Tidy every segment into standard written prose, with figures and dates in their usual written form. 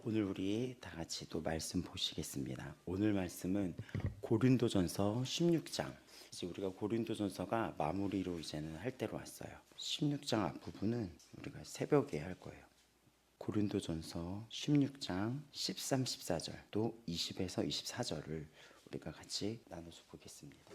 오늘 우리 다 같이 또 말씀 보시겠습니다. 오늘 말씀은 고린도전서 16장. 이제 우리가 고린도전서가 마무리로 이제는 할 때로 왔어요. 16장 앞부분은 우리가 새벽에 할 거예요. 고린도전서 16장 13, 14절 또 20에서 24절을 우리가 같이 나눠서 보겠습니다.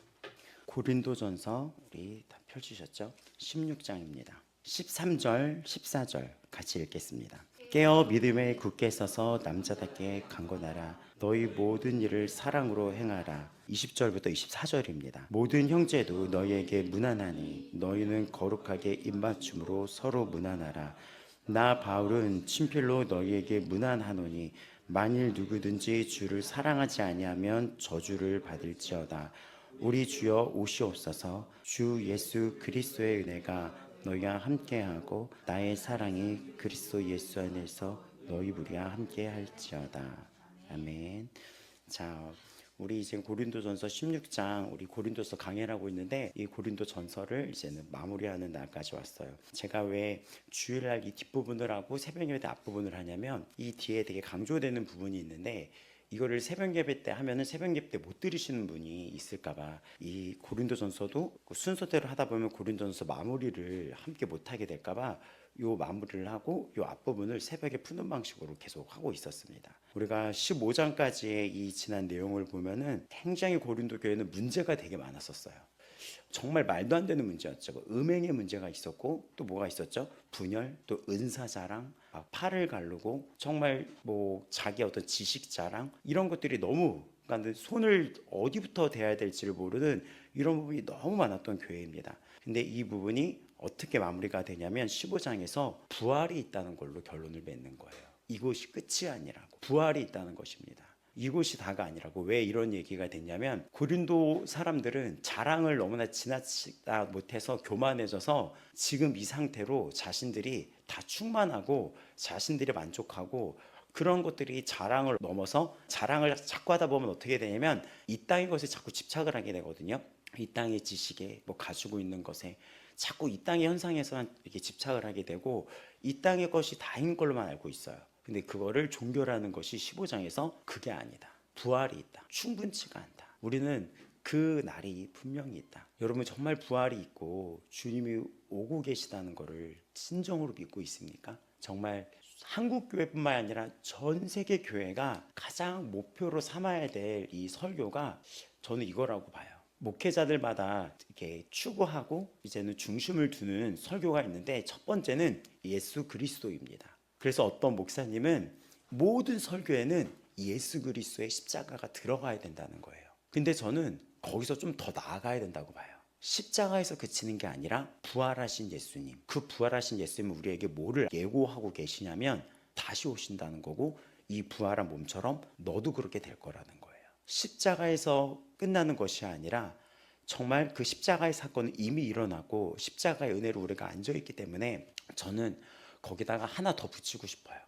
고린도전서 우리 다 펼치셨죠? 16장입니다. 13절, 14절 같이 읽겠습니다. 깨어 믿음에 굳게 서서 남자답게 강건하라. 너희 모든 일을 사랑으로 행하라. 20절부터 24절입니다. 모든 형제도 너희에게 무난하니 너희는 거룩하게 입맞춤으로 서로 무난하라. 나 바울은 친필로 너희에게 무난하노니 만일 누구든지 주를 사랑하지 아니하면 저주를 받을지어다. 우리 주여 오시옵소서. 주 예수 그리스도의 은혜가 너희와 함께하고 나의 사랑이 그리스도 예수 안에서 너희 우리와 함께할지어다. 아멘. 자, 우리 이제 고린도전서 16장 우리 고린도서 강해를 하고 있는데 이 고린도전서를 이제는 마무리하는 날까지 왔어요. 제가 왜 주일날 이 뒷부분을 하고 새벽예배 때 앞부분을 하냐면 이 뒤에 되게 강조되는 부분이 있는데 이거를 새벽예배 때 하면은 새벽예배 때 못 들으시는 분이 있을까봐 이 고린도전서도 순서대로 하다 보면 고린도전서 마무리를 함께 못 하게 될까봐 요 마무리를 하고 요 앞부분을 새벽에 푸는 방식으로 계속 하고 있었습니다. 우리가 15장까지의 이 지난 내용을 보면은 굉장히 고린도 교회는 문제가 되게 많았었어요. 정말 말도 안 되는 문제였죠. 음행의 문제가 있었고 또 뭐가 있었죠? 분열, 또 은사 자랑, 팔을 가르고 정말 뭐 자기 어떤 지식 자랑 이런 것들이 너무 그러니까 손을 어디부터 대야 될지를 모르는 이런 부분이 너무 많았던 교회입니다. 근데 이 부분이 어떻게 마무리가 되냐면 15장에서 부활이 있다는 걸로 결론을 맺는 거예요. 이것이 끝이 아니라고 부활이 있다는 것입니다. 이곳이 다가 아니라고. 왜 이런 얘기가 됐냐면 고린도 사람들은 자랑을 너무나 지나치다 못해서 교만해져서 지금 이 상태로 자신들이 다 충만하고 자신들이 만족하고 그런 것들이 자랑을 넘어서 자랑을 자꾸 하다 보면 어떻게 되냐면 이 땅의 것에 자꾸 집착을 하게 되거든요. 이 땅의 지식에 뭐 가지고 있는 것에 자꾸 이 땅의 현상에서만 이렇게 집착을 하게 되고 이 땅의 것이 다인 걸로만 알고 있어요. 근데 그거를 종교라는 것이 15장에서 그게 아니다. 부활이 있다. 충분치가 않다. 우리는 그 날이 분명히 있다. 여러분 정말 부활이 있고 주님이 오고 계시다는 것을 진정으로 믿고 있습니까? 정말 한국 교회뿐만 아니라 전 세계 교회가 가장 목표로 삼아야 될 이 설교가 저는 이거라고 봐요. 목회자들마다 이렇게 추구하고 이제는 중심을 두는 설교가 있는데 첫 번째는 예수 그리스도입니다. 그래서 어떤 목사님은 모든 설교에는 예수 그리스도의 십자가가 들어가야 된다는 거예요. 근데 저는 거기서 좀 더 나아가야 된다고 봐요. 십자가에서 그치는 게 아니라 부활하신 예수님, 그 부활하신 예수님은 우리에게 뭐를 예고하고 계시냐면 다시 오신다는 거고 이 부활한 몸처럼 너도 그렇게 될 거라는 거예요. 십자가에서 끝나는 것이 아니라 정말 그 십자가의 사건은 이미 일어나고 십자가의 은혜로 우리가 앉아있기 때문에 저는 거기다가 하나 더 붙이고 싶어요.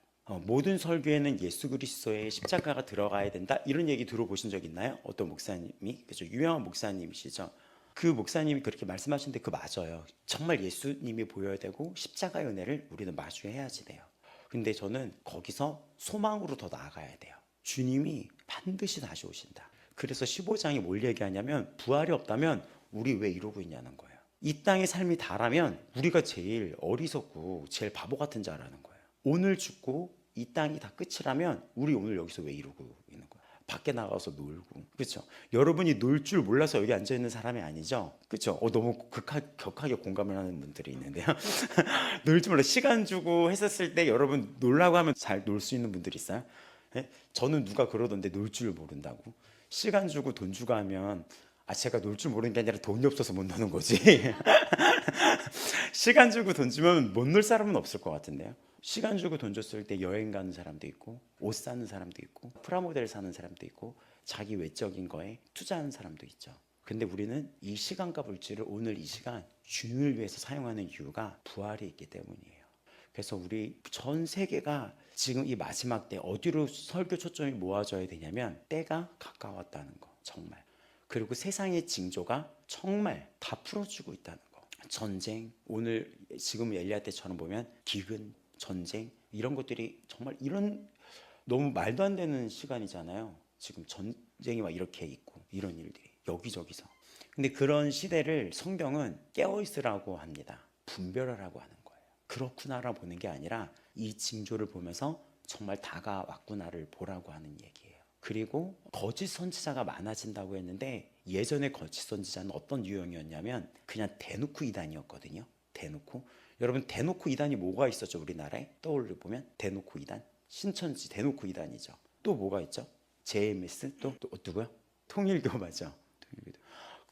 모든 설교에는 예수 그리스도의 십자가가 들어가야 된다 이런 얘기 들어보신 적 있나요? 어떤 목사님이 그죠? 유명한 목사님이시죠. 그 목사님이 그렇게 말씀하시는데 그 맞아요. 정말 예수님이 보여야 되고 십자가의 은혜를 우리는 마주해야지 돼요. 근데 저는 거기서 소망으로 더 나아가야 돼요. 주님이 반드시 다시 오신다. 그래서 15장이 뭘 얘기하냐면 부활이 없다면 우리 왜 이러고 있냐는 거예요. 이 땅의 삶이 다라면 우리가 제일 어리석고 제일 바보 같은 자라는 거예요. 오늘 죽고 이 땅이 다 끝이라면 우리 오늘 여기서 왜 이러고 있는 거예요? 밖에 나가서 놀고, 그렇죠? 여러분이 놀 줄 몰라서 여기 앉아 있는 사람이 아니죠, 그렇죠? 너무 격하게 공감을 하는 분들이 있는데요. 놀 줄 몰라 시간 주고 했었을 때 여러분 놀라고 하면 잘 놀 수 있는 분들이 있어요? 예? 저는 누가 그러던데 놀 줄 모른다고. 시간 주고 돈 주고 하면 제가 놀 줄 모르는 게 아니라 돈이 없어서 못 노는 거지. 시간 주고 돈 주면 못 놀 사람은 없을 것 같은데요. 시간 주고 돈 줬을 때 여행 가는 사람도 있고 옷 사는 사람도 있고 프라모델 사는 사람도 있고 자기 외적인 거에 투자하는 사람도 있죠. 근데 우리는 이 시간과 물질을 오늘 이 시간 주님을 위해서 사용하는 이유가 부활이 있기 때문이에요. 그래서 우리 전 세계가 지금 이 마지막 때 어디로 설교 초점이 모아져야 되냐면 때가 가까웠다는 거, 정말. 그리고 세상의 징조가 정말 다 풀어지고 있다는 거. 전쟁, 오늘 지금 엘리야 때처럼 보면 기근, 전쟁 이런 것들이 정말 이런 너무 말도 안 되는 시간이잖아요. 지금 전쟁이 막 이렇게 있고 이런 일들이 여기저기서. 근데 그런 시대를 성경은 깨어있으라고 합니다. 분별하라고 하는 거예요. 그렇구나라 보는 게 아니라 이 징조를 보면서 정말 다가왔구나를 보라고 하는 얘기예요. 그리고 거짓 선지자가 많아진다고 했는데 예전에 거짓 선지자는 어떤 유형이었냐면 그냥 대놓고 이단이었거든요. 대놓고. 여러분 대놓고 이단이 뭐가 있었죠? 우리나라에 떠올려 보면 대놓고 이단, 신천지 대놓고 이단이죠. 또 뭐가 있죠? JMS 또 누구요? 통일교 맞죠? 통일교.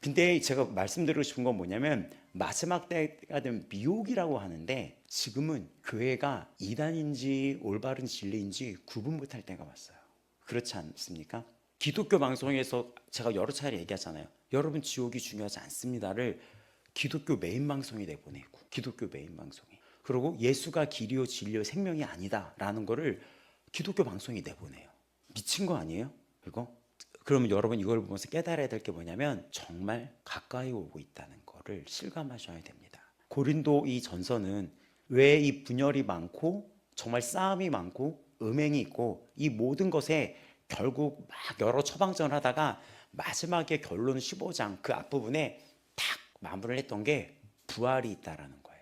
근데 제가 말씀드리고 싶은 건 뭐냐면 마지막 때가 되면 미혹이라고 하는데 지금은 교회가 이단인지 올바른 진리인지 구분 못할 때가 왔어요. 그렇지 않습니까? 기독교 방송에서 제가 여러 차례 얘기하잖아요. 여러분 지옥이 중요하지 않습니다를 기독교 메인 방송이 내보내고 기독교 메인 방송이 그리고 예수가 길이요 진리요 생명이 아니다라는 거를 기독교 방송이 내보내요. 미친 거 아니에요? 이거? 그러면 여러분 이걸 보면서 깨달아야 될 게 뭐냐면 정말 가까이 오고 있다는 거를 실감하셔야 됩니다. 고린도 이 전서는 왜 이 분열이 많고 정말 싸움이 많고 음행이 있고 이 모든 것에 결국 막 여러 처방전을 하다가 마지막에 결론 15장 그 앞부분에 탁 마무리를 했던 게 부활이 있다라는 거예요.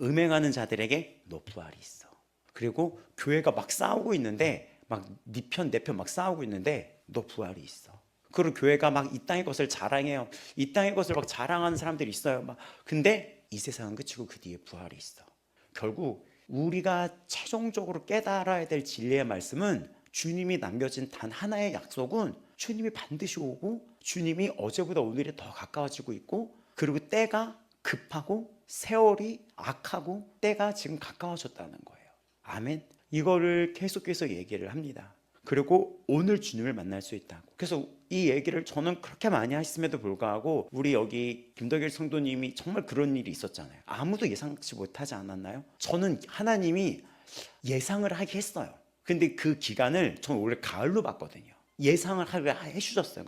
음행하는 자들에게 너 부활이 있어. 그리고 교회가 막 싸우고 있는데 막 네 편 내 편 막 싸우고 있는데 너 부활이 있어. 그리고 교회가 막 이 땅의 것을 자랑해요. 이 땅의 것을 막 자랑하는 사람들이 있어요. 막 근데 이 세상은 그치고 그 뒤에 부활이 있어. 결국 우리가 최종적으로 깨달아야 될 진리의 말씀은 주님이 남겨진 단 하나의 약속은 주님이 반드시 오고 주님이 어제보다 오늘이 더 가까워지고 있고 그리고 때가 급하고 세월이 악하고 때가 지금 가까워졌다는 거예요. 아멘. 이거를 계속해서 얘기를 합니다. 그리고 오늘 주님을 만날 수 있다고. 그래서 이 얘기를 저는 그렇게 많이 했음에도 불구하고 우리 여기 김덕일 성도님이 정말 그런 일이 있었잖아요. 아무도 예상치 못하지 않았나요? 저는 하나님이 예상을 하게 했어요. 근데 그 기간을 저는 원래 가을로 봤거든요. 예상을 하게 해주셨어요.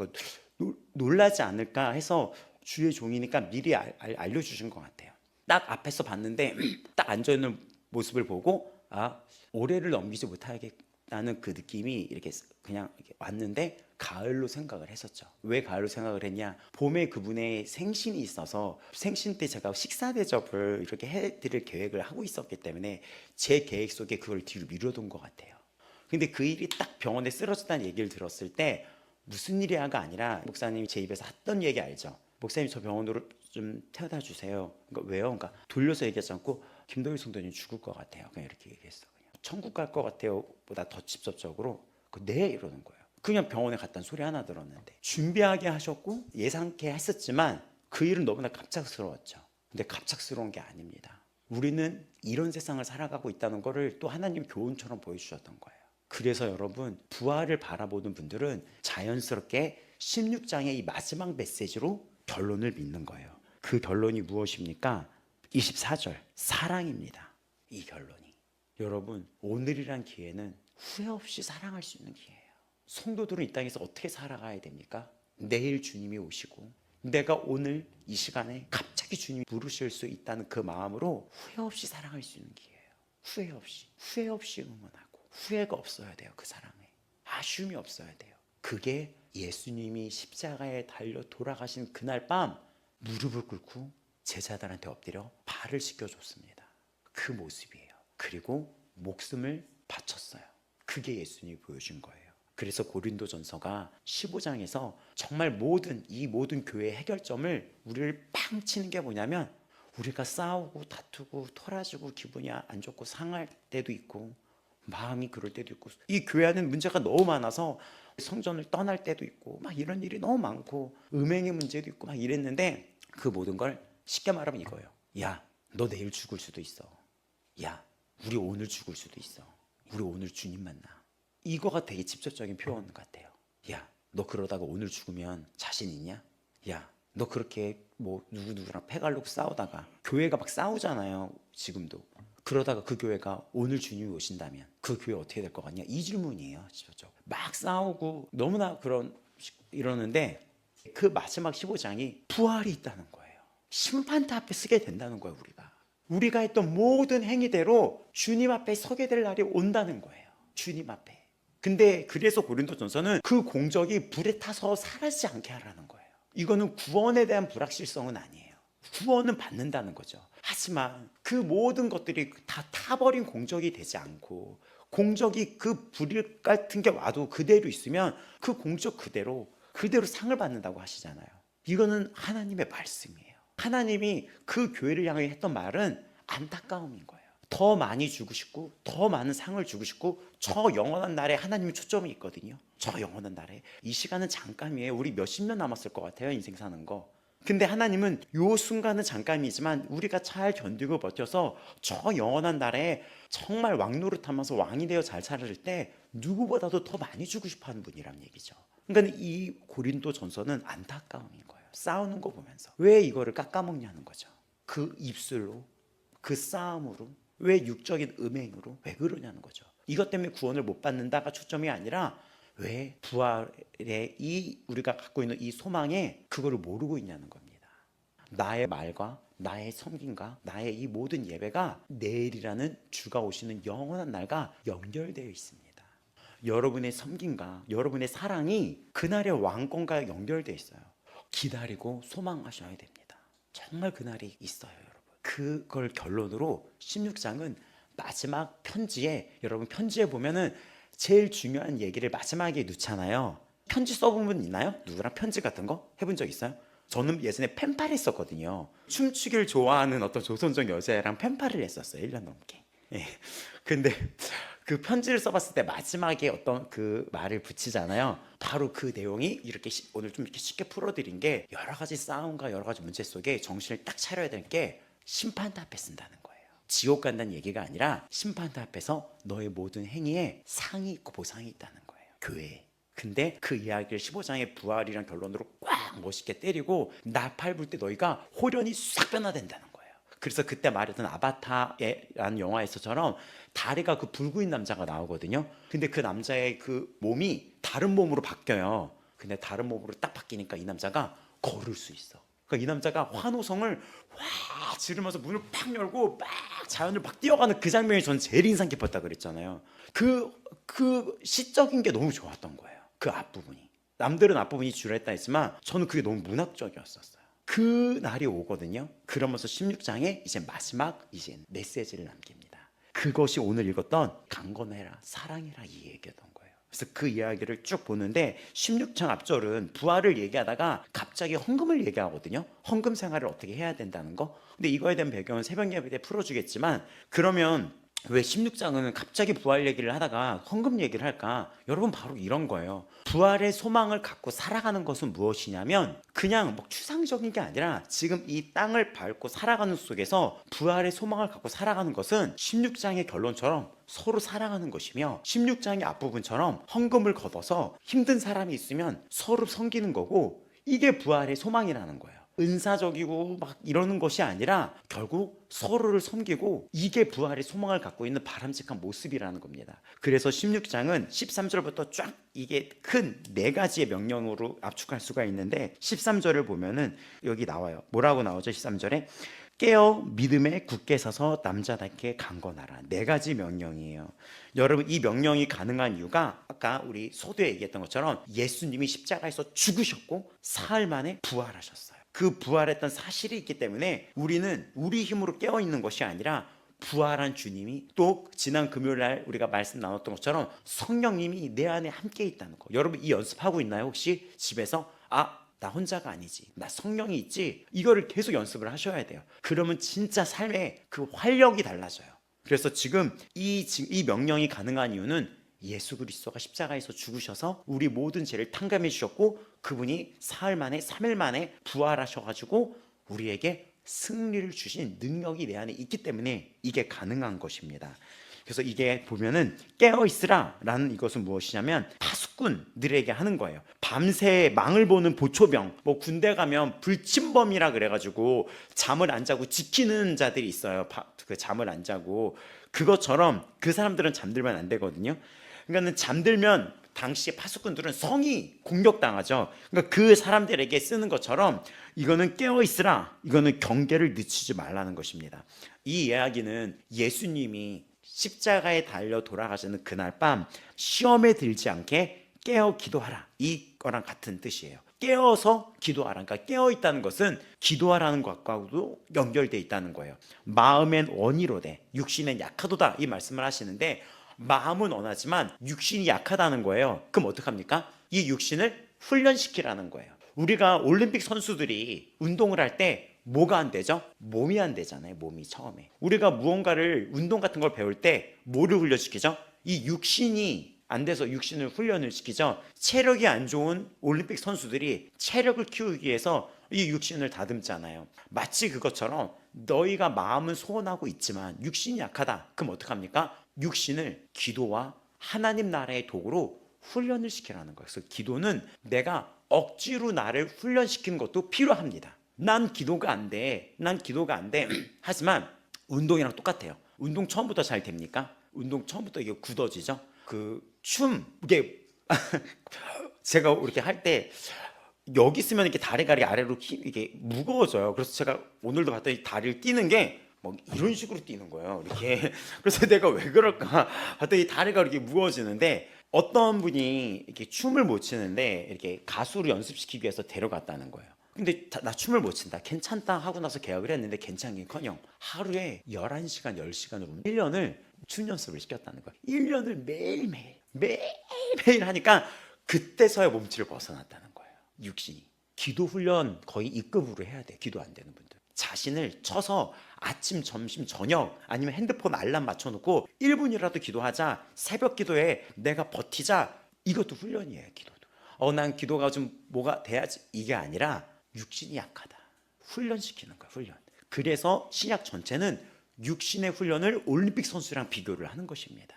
놀라지 않을까 해서 주의 종이니까 미리 알려주신 것 같아요. 딱 앞에서 봤는데 딱 앉아있는 모습을 보고 아 올해를 넘기지 못하겠다는 그 느낌이 이렇게 그냥 이렇게 왔는데 가을로 생각을 했었죠. 왜 가을로 생각을 했냐? 봄에 그분의 생신이 있어서 생신 때 제가 식사 대접을 이렇게 해드릴 계획을 하고 있었기 때문에 제 계획 속에 그걸 뒤로 미뤄둔 것 같아요. 근데 그 일이 딱 병원에 쓰러졌다는 얘기를 들었을 때 무슨 일이야가 아니라 목사님이 제 입에서 했던 얘기 알죠? 목사님 저 병원으로 좀 태워다 주세요. 그러니까 왜요? 그러니까 돌려서 얘기하지 않고 김도일 성도님 죽을 것 같아요. 그냥 이렇게 얘기했어. 그냥 천국 갈 것 같아요. 보다 더 직접적으로 네 이러는 거예요. 그냥 병원에 갔다는 소리 하나 들었는데 준비하게 하셨고 예상케 했었지만 그 일은 너무나 갑작스러웠죠. 근데 갑작스러운 게 아닙니다. 우리는 이런 세상을 살아가고 있다는 것을 또 하나님 교훈처럼 보여주셨던 거예요. 그래서 여러분 부활을 바라보는 분들은 자연스럽게 16장의 이 마지막 메시지로 결론을 믿는 거예요. 그 결론이 무엇입니까? 24절 사랑입니다. 이 결론이 여러분 오늘이란 기회는 후회 없이 사랑할 수 있는 기회예요. 성도들은 이 땅에서 어떻게 살아가야 됩니까? 내일 주님이 오시고 내가 오늘 이 시간에 갑자기 주님이 부르실 수 있다는 그 마음으로 후회 없이 사랑할 수 있는 기회예요. 후회 없이 응원하고 후회가 없어야 돼요. 그 사랑에 아쉬움이 없어야 돼요. 그게 예수님이 십자가에 달려 돌아가신 그날 밤 무릎을 꿇고 제자들한테 엎드려 발을 씻겨줬습니다. 그 모습이에요. 그리고 목숨을 바쳤어요. 그게 예수님이 보여준 거예요. 그래서 고린도전서가 15장에서 정말 이 모든 교회의 해결점을 우리를 빵 치는 게 뭐냐면 우리가 싸우고 다투고 토라지고 기분이 안 좋고 상할 때도 있고 마음이 그럴 때도 있고 이 교회 안에는 문제가 너무 많아서 성전을 떠날 때도 있고 막 이런 일이 너무 많고 음행의 문제도 있고 막 이랬는데 그 모든 걸 쉽게 말하면 이거예요. 야, 너 내일 죽을 수도 있어. 야, 우리 오늘 죽을 수도 있어. 우리 오늘 주님 만나. 이거가 되게 직접적인 표현 같아요. 야, 너 그러다가 오늘 죽으면 자신 있냐? 야, 너 그렇게 뭐 누구랑 패갈로 싸우다가 교회가 막 싸우잖아요. 지금도. 그러다가 그 교회가 오늘 주님이 오신다면 그 교회 어떻게 될 것 같냐? 이 질문이에요. 직접적으로. 막 싸우고 너무나 이러는데 그 마지막 15장이 부활이 있다는 거예요. 심판대 앞에 서게 된다는 거예요. 우리가 했던 모든 행위대로 주님 앞에 서게 될 날이 온다는 거예요. 주님 앞에. 근데 그래서 고린도전서는 그 공적이 불에 타서 사라지지 않게 하라는 거예요. 이거는 구원에 대한 불확실성은 아니에요. 구원은 받는다는 거죠. 하지만 그 모든 것들이 다 타버린 공적이 되지 않고, 공적이 그 불 같은 게 와도 그대로 있으면 그 공적 그대로 상을 받는다고 하시잖아요. 이거는 하나님의 말씀이에요. 하나님이 그 교회를 향해 했던 말은 안타까움인 거예요. 더 많이 주고 싶고, 더 많은 상을 주고 싶고, 저 영원한 날에 하나님의 초점이 있거든요. 저 영원한 날에. 이 시간은 잠깐이에요. 우리 몇십 년 남았을 것 같아요, 인생 사는 거. 근데 하나님은 요 순간은 잠깐이지만 우리가 잘 견디고 버텨서 저 영원한 날에 정말 왕노릇하면서 왕이 되어 잘 살을 때 누구보다도 더 많이 주고 싶어하는 분이란 얘기죠. 그러니까 이 고린도 전서는 안타까움인 거예요. 싸우는 거 보면서 왜 이거를 깎아먹냐는 거죠. 그 입술로, 그 싸움으로, 왜 육적인 음행으로, 왜 그러냐는 거죠. 이것 때문에 구원을 못 받는다가 초점이 아니라 왜 부활의 이 우리가 갖고 있는 이 소망에 그거를 모르고 있냐는 겁니다. 나의 말과 나의 섬김과 나의 이 모든 예배가 내일이라는 주가 오시는 영원한 날과 연결되어 있습니다. 여러분의 섬김과 여러분의 사랑이 그날의 왕권과 연결되어 있어요. 기다리고 소망하셔야 됩니다. 정말 그날이 있어요, 여러분. 그걸 결론으로 16장은 마지막 편지에, 여러분 편지에 보면은 제일 중요한 얘기를 마지막에 넣잖아요. 편지 써본 분 있나요? 누구랑 편지 같은 거 해본 적 있어요? 저는 예전에 펜팔 했었거든요. 춤추기를 좋아하는 어떤 조선족 여자애랑 펜팔을 했었어요. 1년 넘게. 예. 근데 그 편지를 써봤을 때 마지막에 어떤 그 말을 붙이잖아요. 바로 그 내용이 이렇게 오늘 좀 이렇게 쉽게 풀어드린 게, 여러 가지 싸움과 여러 가지 문제 속에 정신을 딱 차려야 되는 게 심판대 앞에 쓴다는 거예요. 지옥 간다는 얘기가 아니라 심판대 앞에서 너의 모든 행위에 상이 있고 보상이 있다는 거예요, 교회에. 근데 그 이야기를 15장의 부활이란 결론으로 꽉 멋있게 때리고 나팔 불 때 너희가 홀연히 싹 변화된다는 거예요. 그래서 그때 말했던 아바타라는 영화에서처럼 다리가 그 불구인 남자가 나오거든요. 근데 그 남자의 그 몸이 다른 몸으로 바뀌어요. 근데 다른 몸으로 딱 바뀌니까 이 남자가 걸을 수 있어. 그러니까 이 남자가 환호성을 와 지르면서 문을 팍 열고 막 자연을 막 뛰어가는 그 장면이 저는 제일 인상 깊었다 그랬잖아요. 그 시적인 게 너무 좋았던 거예요. 그 앞부분이. 남들은 앞부분이 지루했다 했지만 저는 그게 너무 문학적이었었어요. 그 날이 오거든요. 그러면서 16장에 이제 마지막 이제 메시지를 남깁니다. 그것이 오늘 읽었던 강건해라, 사랑해라 이 얘기였던 거예요. 그래서 그 이야기를 쭉 보는데 16장 앞절은 부활을 얘기하다가 갑자기 헌금을 얘기하거든요. 헌금 생활을 어떻게 해야 된다는 거. 근데 이거에 대한 배경은 새벽 예배 때 풀어주겠지만, 그러면 왜 16장은 갑자기 부활 얘기를 하다가 헌금 얘기를 할까? 여러분 바로 이런 거예요. 부활의 소망을 갖고 살아가는 것은 무엇이냐면 그냥 뭐 추상적인 게 아니라 지금 이 땅을 밟고 살아가는 속에서 부활의 소망을 갖고 살아가는 것은 16장의 결론처럼 서로 사랑하는 것이며, 16장의 앞부분처럼 헌금을 걷어서 힘든 사람이 있으면 서로 섬기는 거고, 이게 부활의 소망이라는 거예요. 은사적이고 막 이러는 것이 아니라 결국 서로를 섬기고, 이게 부활의 소망을 갖고 있는 바람직한 모습이라는 겁니다. 그래서 16장은 13절부터 쫙 이게 큰 4가지의 명령으로 압축할 수가 있는데, 13절을 보면은 여기 나와요. 뭐라고 나오죠? 13절에 깨어 믿음에 굳게 서서 남자답게 강건하라. 4가지 명령이에요. 여러분 이 명령이 가능한 이유가 아까 우리 소두에 얘기했던 것처럼 예수님이 십자가에서 죽으셨고 사흘 만에 부활하셨어요. 그 부활했던 사실이 있기 때문에 우리는 우리 힘으로 깨어있는 것이 아니라 부활한 주님이, 또 지난 금요일날 우리가 말씀 나눴던 것처럼 성령님이 내 안에 함께 있다는 거. 여러분 이 연습하고 있나요? 혹시 집에서 나 혼자가 아니지, 나 성령이 있지, 이거를 계속 연습을 하셔야 돼요. 그러면 진짜 삶의 그 활력이 달라져요. 그래서 지금 이 명령이 가능한 이유는 예수 그리스도가 십자가에서 죽으셔서 우리 모든 죄를 탕감해 주셨고, 그분이 사흘 만에 3일 만에 부활하셔가지고 우리에게 승리를 주신 능력이 내 안에 있기 때문에 이게 가능한 것입니다. 그래서 이게 보면은 깨어있으라 라는 이것은 무엇이냐면 파수꾼들에게 하는 거예요. 밤새 망을 보는 보초병, 뭐 군대 가면 불침범이라 그래가지고 잠을 안 자고 지키는 자들이 있어요. 그 잠을 안 자고, 그것처럼 그 사람들은 잠들면 안 되거든요. 그러니까 잠들면 당시 파수꾼들은 성이 공격당하죠. 그러니까 그 사람들에게 쓰는 것처럼 이거는 깨어있으라, 이거는 경계를 늦추지 말라는 것입니다. 이 이야기는 예수님이 십자가에 달려 돌아가시는 그날 밤 시험에 들지 않게 깨어 기도하라. 이거랑 같은 뜻이에요. 깨어서 기도하라. 그러니까 깨어 있다는 것은 기도하라는 것과도 연결되어 있다는 거예요. 마음엔 원이로되 육신은 약하도다 이 말씀을 하시는데, 마음은 원하지만 육신이 약하다는 거예요. 그럼 어떡합니까? 이 육신을 훈련시키라는 거예요. 우리가 올림픽 선수들이 운동을 할 때 뭐가 안 되죠? 몸이 안 되잖아요. 몸이 처음에 우리가 무언가를 운동 같은 걸 배울 때 뭐를 훈련시키죠? 이 육신이 안 돼서 육신을 훈련을 시키죠. 체력이 안 좋은 올림픽 선수들이 체력을 키우기 위해서 이 육신을 다듬잖아요. 마치 그것처럼 너희가 마음은 소원하고 있지만 육신이 약하다. 그럼 어떡합니까? 육신을 기도와 하나님 나라의 도구로 훈련을 시키라는 거예요. 그래서 기도는 내가 억지로 나를 훈련시키는 것도 필요합니다. 난 기도가 안 돼. 난 기도가 안 돼. 하지만 운동이랑 똑같아요. 운동 처음부터 잘 됩니까? 운동 처음부터 이게 굳어지죠. 이게 제가 이렇게 할 때 여기 있으면 이렇게 다리가 아래로 이게 무거워져요. 그래서 제가 오늘도 봤더니 다리를 뛰는 게 뭐 이런 식으로 뛰는 거예요. 이렇게. 그래서 내가 왜 그럴까 봤더니 다리가 이렇게 무거워지는데, 어떤 분이 이렇게 춤을 못 추는데 이렇게 가수로 연습시키기 위해서 데려갔다는 거예요. 근데 나 춤을 못 춘다, 괜찮다 하고 나서 계약을 했는데 괜찮긴커녕 하루에 11시간 10시간으로 1년을 춤 연습을 시켰다는 거예요. 1년을 매일매일 하니까 그때서야 몸치를 벗어났다는 거예요. 육신이. 기도 훈련 거의 E급으로 해야 돼. 기도 안 되는 분들 자신을 쳐서 아침, 점심, 저녁 아니면 핸드폰 알람 맞춰놓고 1분이라도 기도하자, 새벽 기도에 내가 버티자. 이것도 훈련이에요. 기도도. 난 기도가 좀 뭐가 돼야지, 이게 아니라 육신이 약하다, 훈련시키는 거야. 훈련. 그래서 신약 전체는 육신의 훈련을 올림픽 선수랑 비교를 하는 것입니다.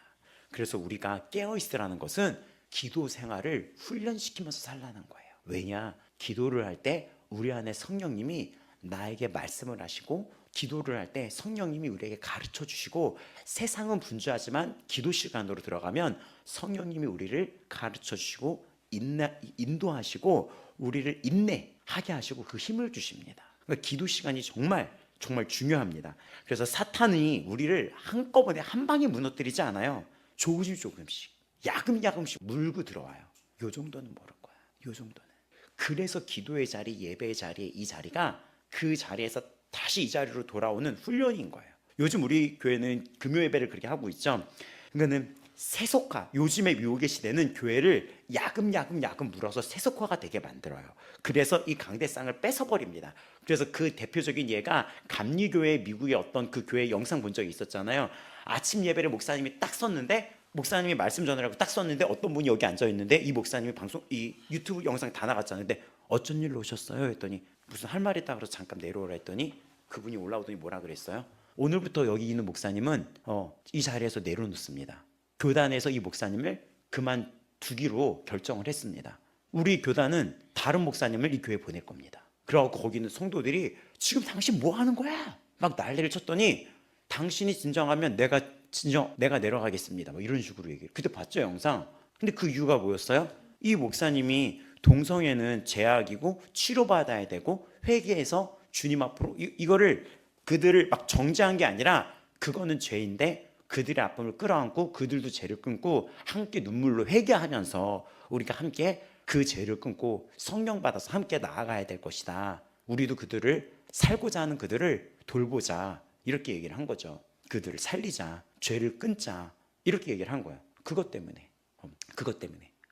그래서 우리가 깨어있으라는 것은 기도 생활을 훈련시키면서 살라는 거예요. 왜냐? 기도를 할 때 우리 안에 성령님이 나에게 말씀을 하시고, 기도를 할 때 성령님이 우리에게 가르쳐 주시고, 세상은 분주하지만 기도 시간으로 들어가면 성령님이 우리를 가르쳐 주시고 인도하시고 우리를 인내하게 하시고 그 힘을 주십니다. 그러니까 기도 시간이 정말 중요합니다. 그래서 사탄이 우리를 한꺼번에 한 방에 무너뜨리지 않아요. 조금씩 야금야금씩 물고 들어와요. 요 정도는 모를 거야. 요 정도는. 그래서 기도의 자리, 예배의 자리, 이 자리가 그 자리에서 다시 이 자리로 돌아오는 훈련인 거예요. 요즘 우리 교회는 금요 예배를 그렇게 하고 있죠. 그러니까는 세속화, 요즘의 유혹의 시대는 교회를 야금 물어서 세속화가 되게 만들어요. 그래서 이 강대상을 뺏어버립니다. 그래서 그 대표적인 예가 감리교회 미국의 어떤 그 교회 영상 본 적이 있었잖아요. 아침 예배를 목사님이 딱 썼는데, 목사님이 말씀 전하라고 딱 썼는데 어떤 분이 여기 앉아 있는데 이 목사님이 이 유튜브 영상 다 나갔잖아요. 근데 어쩐 일로 오셨어요? 했더니 무슨 할 말 있다 그래서 잠깐 내려오라 했더니 그분이 올라오더니 뭐라 그랬어요? 오늘부터 여기 있는 목사님은 이 자리에서 내려놓습니다. 교단에서 이 목사님을 그만두기로 결정을 했습니다. 우리 교단은 다른 목사님을 이 교회에 보낼 겁니다. 그러고 거기 있는 성도들이 지금 당신 뭐 하는 거야? 막 난리를 쳤더니 당신이 진정하면 내가 내려가겠습니다. 뭐 이런 식으로 얘기해요. 그때 봤죠, 영상? 근데 그 이유가 뭐였어요? 이 목사님이 동성애는 죄악이고 치료받아야 되고 회개해서 주님 앞으로 이거를 그들을 막 정죄한 게 아니라 그거는 죄인데 그들의 아픔을 끌어안고 그들도 죄를 끊고 함께 눈물로 회개하면서 우리가 함께 그 죄를 끊고 성령 받아서 함께 나아가야 될 것이다. 우리도 그들을 살고자 하는 그들을 돌보자. 이렇게 얘기를 한 거죠. 그들을 살리자. 죄를 끊자. 이렇게 얘기를 한 거예요. 그것 때문에.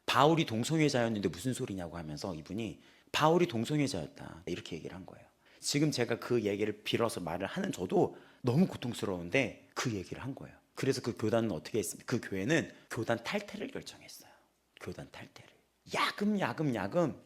바울이 동성애자였는데 무슨 소리냐고 하면서 이분이 바울이 동성애자였다. 이렇게 얘기를 한 거예요. 지금 제가 그 얘기를 빌어서 말을 하는 저도 너무 고통스러운데 그 얘기를 한 거예요. 그래서 그 교단은 어떻게 했습니까? 그 교회는 교단 탈퇴를 결정했어요. 교단 탈퇴를. 야금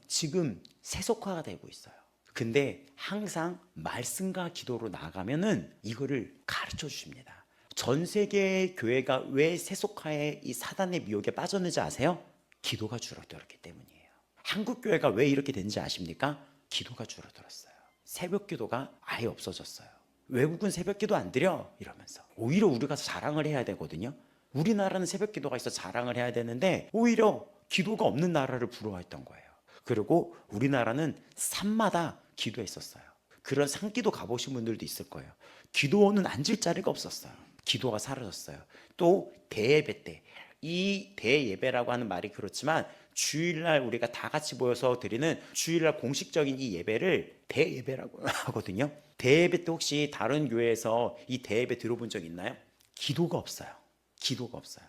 지금 세속화가 되고 있어요. 근데 항상 말씀과 기도로 나아가면은 이거를 가르쳐 주십니다. 전 세계의 교회가 왜 세속화의 이 사단의 미혹에 빠졌는지 아세요? 기도가 줄어들었기 때문이에요. 한국 교회가 왜 이렇게 된지 아십니까? 기도가 줄어들었어요. 새벽 기도가 아예 없어졌어요. 외국은 새벽 기도 안 드려 이러면서 오히려 우리가 자랑을 해야 되거든요. 우리나라는 새벽 기도가 있어 자랑을 해야 되는데 오히려 기도가 없는 나라를 부러워했던 거예요. 그리고 우리나라는 산마다 기도했었어요. 그런 산기도 가보신 분들도 있을 거예요. 기도원은 앉을 자리가 없었어요. 기도가 사라졌어요. 또 대예배 때, 이 대예배라고 하는 말이 그렇지만 주일날 우리가 다 같이 모여서 드리는 주일날 공식적인 이 예배를 대예배라고 하거든요. 대예배 때 혹시 다른 교회에서 이 대예배 들어본 적 있나요? 기도가 없어요. 기도가 없어요.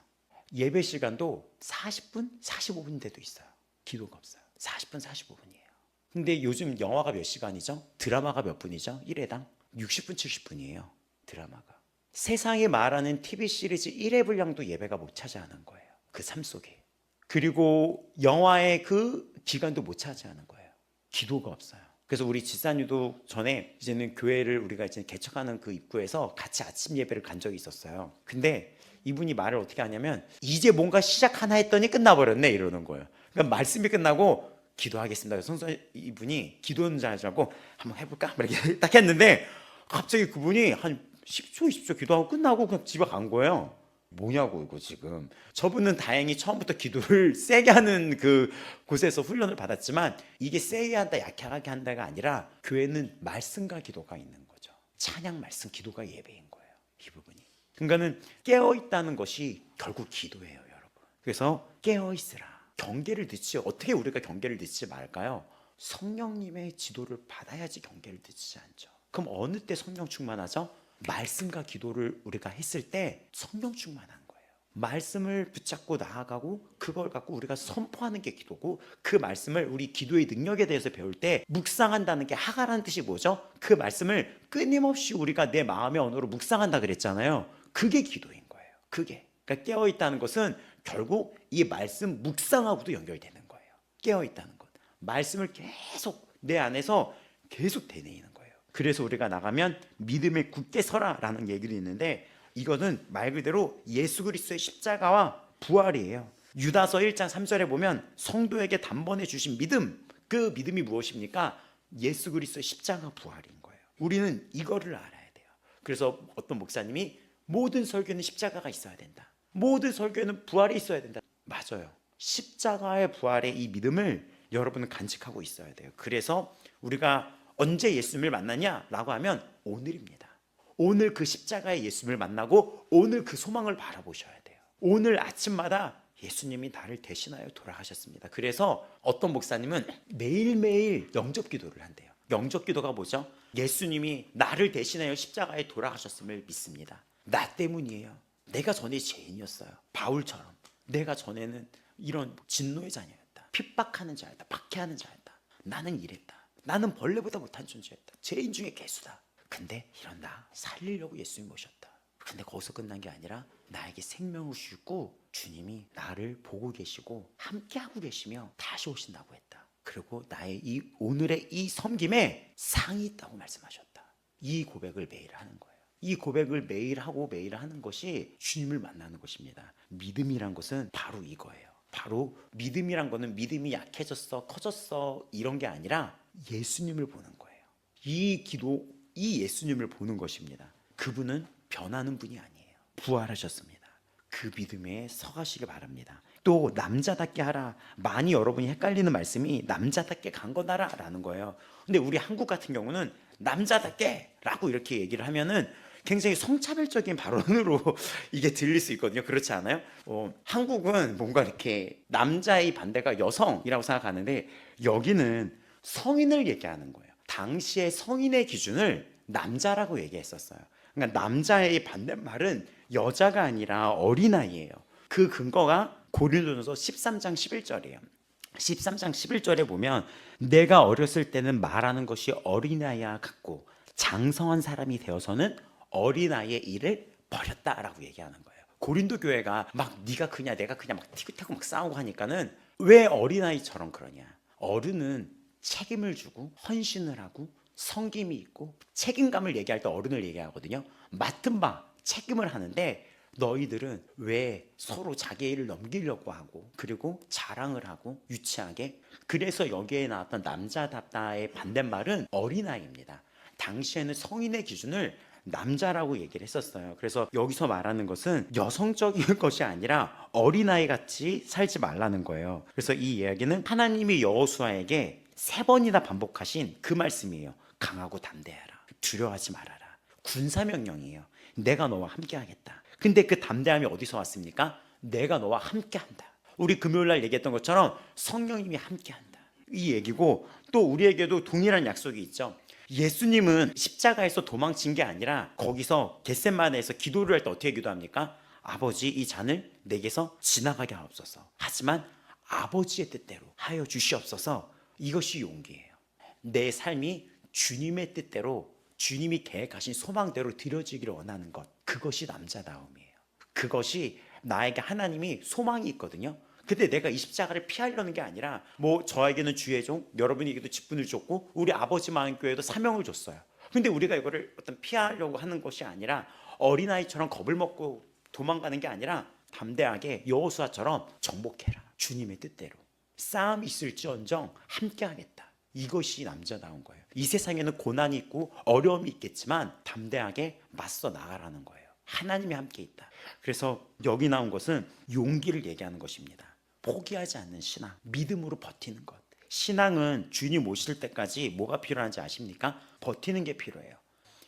예배 시간도 40분, 45분대도 있어요. 기도가 없어요. 40분, 45분이에요. 근데 요즘 영화가 몇 시간이죠? 드라마가 몇 분이죠? 1회당? 60분, 70분이에요. 드라마가. 세상이 말하는 TV 시리즈 1회 분량도 예배가 못 차지하는 거예요. 그 삶 속에. 그리고 영화의 그 기간도 못 차지하는 거예요. 기도가 없어요. 그래서 우리 집사님도 전에 이제는 교회를 우리가 이제 개척하는 그 입구에서 같이 아침 예배를 간 적이 있었어요. 근데 이분이 말을 어떻게 하냐면 이제 뭔가 시작하나 했더니 끝나버렸네 이러는 거예요. 그러니까 말씀이 끝나고 기도하겠습니다. 선생 이분이 기도는 잘하고 한번 해볼까? 이렇게 딱 했는데 갑자기 그분이 한 10초, 20초 기도하고 끝나고 그냥 집에 간 거예요. 뭐냐고 이거 지금. 저분은 다행히 처음부터 기도를 세게 하는 그 곳에서 훈련을 받았지만 이게 세게 한다 약하게 한다가 아니라 교회는 말씀과 기도가 있는 거죠. 찬양, 말씀, 기도가 예배인 거예요. 이 부분이. 그러니까는 깨어있다는 것이 결국 기도예요, 여러분. 그래서 깨어있으라. 경계를 늦지. 어떻게 우리가 경계를 늦지 말까요? 성령님의 지도를 받아야지 경계를 늦지 않죠. 그럼 어느 때 성령 충만하죠? 말씀과 기도를 우리가 했을 때 성령 충만한 거예요. 말씀을 붙잡고 나아가고 그걸 갖고 우리가 선포하는 게 기도고 그 말씀을 우리 기도의 능력에 대해서 배울 때 묵상한다는 게 하가라는 뜻이 뭐죠? 그 말씀을 끊임없이 우리가 내 마음의 언어로 묵상한다 그랬잖아요. 그게 기도인 거예요. 그게. 그러니까 깨어있다는 것은 결국 이 말씀 묵상하고도 연결되는 거예요. 깨어있다는 것. 말씀을 계속 내 안에서 계속 되뇌이는 거예요. 그래서 우리가 나가면 믿음에 굳게 서라라는 얘기도 있는데 이거는 말 그대로 예수 그리스도의 십자가와 부활이에요. 유다서 1장 3절에 보면 성도에게 단번에 주신 믿음, 그 믿음이 무엇입니까? 예수 그리스도의 십자가 부활인 거예요. 우리는 이거를 알아야 돼요. 그래서 어떤 목사님이 모든 설교는 십자가가 있어야 된다. 모든 설교에는 부활이 있어야 된다. 맞아요. 십자가의 부활의 이 믿음을 여러분은 간직하고 있어야 돼요. 그래서 우리가 언제 예수님을 만나냐라고 하면 오늘입니다. 오늘 그 십자가의 예수님을 만나고 오늘 그 소망을 바라보셔야 돼요. 오늘 아침마다 예수님이 나를 대신하여 돌아가셨습니다. 그래서 어떤 목사님은 매일매일 영접 기도를 한대요. 영접 기도가 뭐죠? 예수님이 나를 대신하여 십자가에 돌아가셨음을 믿습니다. 나 때문이에요. 내가 전에 죄인이었어요. 바울처럼. 내가 전에는 이런 진노의 자녀였다. 핍박하는 자였다. 박해하는 자였다. 나는 이랬다. 나는 벌레보다 못한 존재였다. 죄인 중에 괴수다. 근데 이런 나 살리려고 예수님이 오셨다. 근데 거기서 끝난 게 아니라 나에게 생명을 주시고 주님이 나를 보고 계시고 함께하고 계시며 다시 오신다고 했다. 그리고 나의 이 오늘의 이 섬김에 상이 있다고 말씀하셨다. 이 고백을 매일 하는 거예요. 이 고백을 매일 하고 매일 하는 것이 주님을 만나는 것입니다. 믿음이란 것은 바로 이거예요. 바로 믿음이란 거는 믿음이 약해졌어, 커졌어 이런 게 아니라 예수님을 보는 거예요. 이 기도, 이 예수님을 보는 것입니다. 그분은 변하는 분이 아니에요. 부활하셨습니다. 그 믿음에 서가시길 바랍니다. 또 남자답게 하라. 많이 여러분이 헷갈리는 말씀이 남자답게 강건하라 라는 거예요. 근데 우리 한국 같은 경우는 남자답게 라고 이렇게 얘기를 하면은 굉장히 성차별적인 발언으로 이게 들릴 수 있거든요. 그렇지 않아요? 한국은 뭔가 이렇게 남자의 반대가 여성이라고 생각하는데 여기는 성인을 얘기하는 거예요. 당시의 성인의 기준을 남자라고 얘기했었어요. 그러니까 남자의 반대말은 여자가 아니라 어린아이예요. 그 근거가 고린도전서 13장 11절이에요. 13장 11절에 보면 내가 어렸을 때는 말하는 것이 어린아이와 같고 장성한 사람이 되어서는 어린아이의 일을 버렸다라고 얘기하는 거예요. 고린도 교회가 막 네가 그냐 내가 그냐 막 티격태격 막 싸우고 하니까는 왜 어린아이처럼 그러냐. 어른은 책임을 주고 헌신을 하고 성김이 있고 책임감을 얘기할 때 어른을 얘기하거든요. 맡은 바 책임을 하는데 너희들은 왜 서로 자기의 일을 넘기려고 하고 그리고 자랑을 하고 유치하게. 그래서 여기에 나왔던 남자답다의 반대말은 어린아이입니다. 당시에는 성인의 기준을 남자라고 얘기를 했었어요. 그래서 여기서 말하는 것은 여성적인 것이 아니라 어린아이 같이 살지 말라는 거예요. 그래서 이 이야기는 하나님이 여호수아에게 3번이나 반복하신 그 말씀이에요. 강하고 담대하라. 두려워하지 말아라. 군사명령이에요. 내가 너와 함께 하겠다. 근데 그 담대함이 어디서 왔습니까? 내가 너와 함께 한다. 우리 금요일날 얘기했던 것처럼 성령님이 함께 한다, 이 얘기고, 또 우리에게도 동일한 약속이 있죠. 예수님은 십자가에서 도망친 게 아니라 거기서 겟세마네에서 기도를 할 때 어떻게 기도합니까? 아버지, 이 잔을 내게서 지나가게 하옵소서. 하지만 아버지의 뜻대로 하여 주시옵소서. 이것이 용기예요. 내 삶이 주님의 뜻대로, 주님이 계획하신 소망대로 드려지기를 원하는 것, 그것이 남자다움이에요. 그것이 나에게 하나님이 소망이 있거든요. 근데 내가 이 십자가를 피하려는 게 아니라, 저에게는 주의 종, 여러분에게도 직분을 줬고 우리 아버지 마음교회도 사명을 줬어요. 근데 우리가 이거를 어떤 피하려고 하는 것이 아니라, 어린아이처럼 겁을 먹고 도망가는 게 아니라 담대하게 여호수아처럼 정복해라. 주님의 뜻대로 싸움이 있을지언정 함께 하겠다. 이것이 남자다운 거예요. 이 세상에는 고난이 있고 어려움이 있겠지만 담대하게 맞서 나가라는 거예요. 하나님이 함께 있다. 그래서 여기 나온 것은 용기를 얘기하는 것입니다. 포기하지 않는 신앙, 믿음으로 버티는 것. 신앙은 주님 오실 때까지 뭐가 필요한지 아십니까? 버티는 게 필요해요.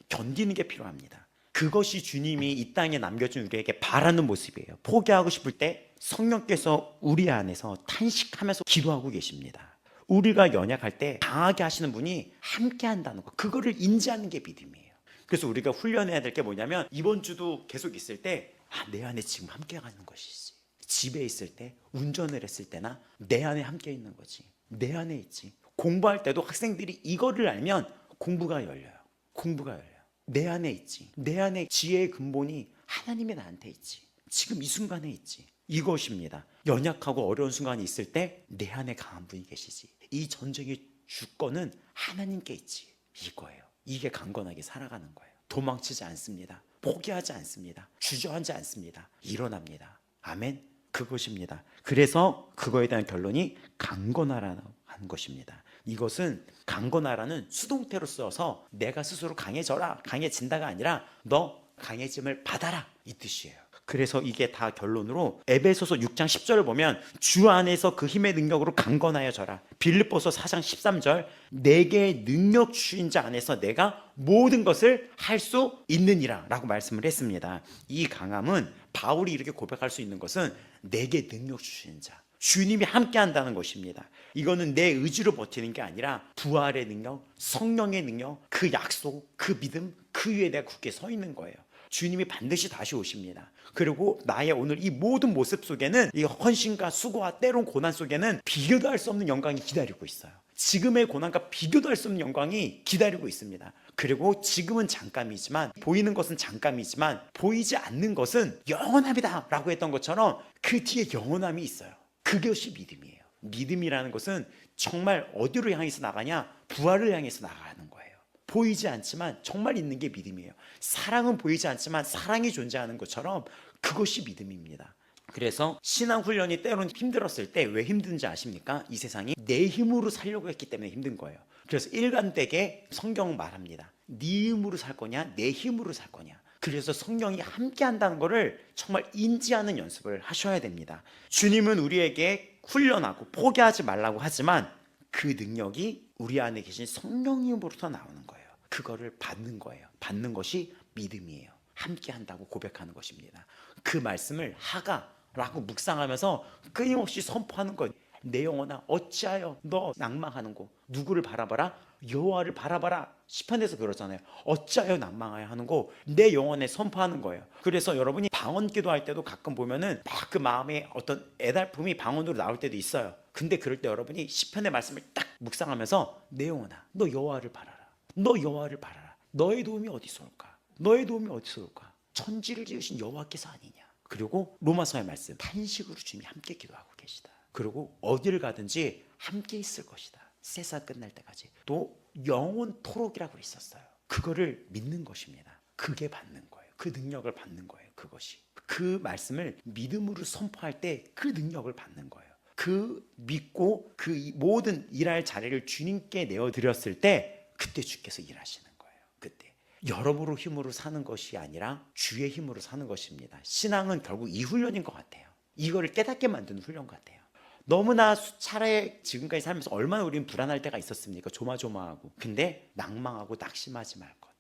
견디는 게 필요합니다. 그것이 주님이 이 땅에 남겨준 우리에게 바라는 모습이에요. 포기하고 싶을 때 성령께서 우리 안에서 탄식하면서 기도하고 계십니다. 우리가 연약할 때 강하게 하시는 분이 함께 한다는 것, 그거를 인지하는 게 믿음이에요. 그래서 우리가 훈련해야 될 게 뭐냐면, 이번 주도 계속 있을 때 내 안에 지금 함께 가는 것이지. 집에 있을 때, 운전을 했을 때나 내 안에 함께 있는 거지. 내 안에 있지. 공부할 때도 학생들이 이거를 알면 공부가 열려요. 공부가 열려요. 내 안에 있지. 내 안에 지혜의 근본이 하나님의 나한테 있지. 지금 이 순간에 있지. 이것입니다. 연약하고 어려운 순간이 있을 때 내 안에 강한 분이 계시지. 이 전쟁의 주권은 하나님께 있지. 이거예요. 이게 강건하게 살아가는 거예요. 도망치지 않습니다. 포기하지 않습니다. 주저하지 않습니다. 일어납니다. 아멘. 그것입니다. 그래서 그거에 대한 결론이 강건하라는 것입니다. 이것은, 강건하라는 수동태로 써서 내가 스스로 강해져라, 강해진다가 아니라 너 강해짐을 받아라, 이 뜻이에요. 그래서 이게 다 결론으로 에베소서 6장 10절을 보면 주 안에서 그 힘의 능력으로 강건하여져라. 빌립보서 4장 13절 내게 능력 주신 자 안에서 내가 모든 것을 할 수 있느니라 라고 말씀을 했습니다. 이 강함은, 바울이 이렇게 고백할 수 있는 것은 내게 능력 주신 자, 주님이 함께 한다는 것입니다. 이거는 내 의지로 버티는 게 아니라 부활의 능력, 성령의 능력, 그 약속, 그 믿음, 그 위에 내가 굳게 서 있는 거예요. 주님이 반드시 다시 오십니다. 그리고 나의 오늘 이 모든 모습 속에는, 이 헌신과 수고와 때론 고난 속에는 비교도 할 수 없는 영광이 기다리고 있어요. 지금의 고난과 비교도 할 수 없는 영광이 기다리고 있습니다. 그리고 지금은 잠깐이지만, 보이는 것은 잠깐이지만 보이지 않는 것은 영원합니다 라고 했던 것처럼 그 뒤에 영원함이 있어요. 그것이 믿음이에요. 믿음이라는 것은 정말 어디로 향해서 나가냐? 부활을 향해서 나가는 거예요. 보이지 않지만 정말 있는 게 믿음이에요. 사랑은 보이지 않지만 사랑이 존재하는 것처럼 그것이 믿음입니다. 그래서 신앙훈련이 때로는 힘들었을 때 왜 힘든지 아십니까? 이 세상이 내 힘으로 살려고 했기 때문에 힘든 거예요. 그래서 일관되게 성경은 말합니다. 네 힘으로 살 거냐, 내 힘으로 살 거냐. 그래서 성령이 함께 한다는 것을 정말 인지하는 연습을 하셔야 됩니다. 주님은 우리에게 훈련하고 포기하지 말라고 하지만 그 능력이 우리 안에 계신 성령님으로부터 나오는 거예요. 그거를 받는 거예요. 받는 것이 믿음이에요. 함께 한다고 고백하는 것입니다. 그 말씀을 하가라고 묵상하면서 끊임없이 선포하는 거예요. 내 영혼아 어찌하여 너 낭망하는고, 누구를 바라봐라? 여호와를 바라봐라. 시편에서 그러잖아요. 어찌하여 낭망하여 하는고, 내 영혼에 선포하는 거예요. 그래서 여러분이 방언 기도할 때도 가끔 보면은 막 그 마음에 어떤 애달픔이 방언으로 나올 때도 있어요. 근데 그럴 때 여러분이 시편의 말씀을 딱 묵상하면서 내 영혼아 너 여호와를 바라라. 너 여호와를 바라라. 너의 도움이 어디서 올까? 너의 도움이 어디서 올까? 천지를 지으신 여호와께서 아니냐. 그리고 로마서의 말씀, 탄식으로 주님이 함께 기도하고 계시다. 그리고 어디를 가든지 함께 있을 것이다. 세상 끝날 때까지. 또 영원토록이라고 있었어요. 그거를 믿는 것입니다. 그게 받는 거예요. 그 능력을 받는 거예요. 그것이. 그 말씀을 믿음으로 선포할 때 그 능력을 받는 거예요. 그 믿고 그 모든 일할 자리를 주님께 내어드렸을 때 그때 주께서 일하시는 거예요. 그때. 여러분의 힘으로 사는 것이 아니라 주의 힘으로 사는 것입니다. 신앙은 결국 이 훈련인 것 같아요. 이거를 깨닫게 만드는 훈련 같아요. 너무나 차라리 지금까지 살면서 얼마나 우리는 불안할 때가 있었습니까? 조마조마하고. 근데 낭망하고 낙심하지 말 것.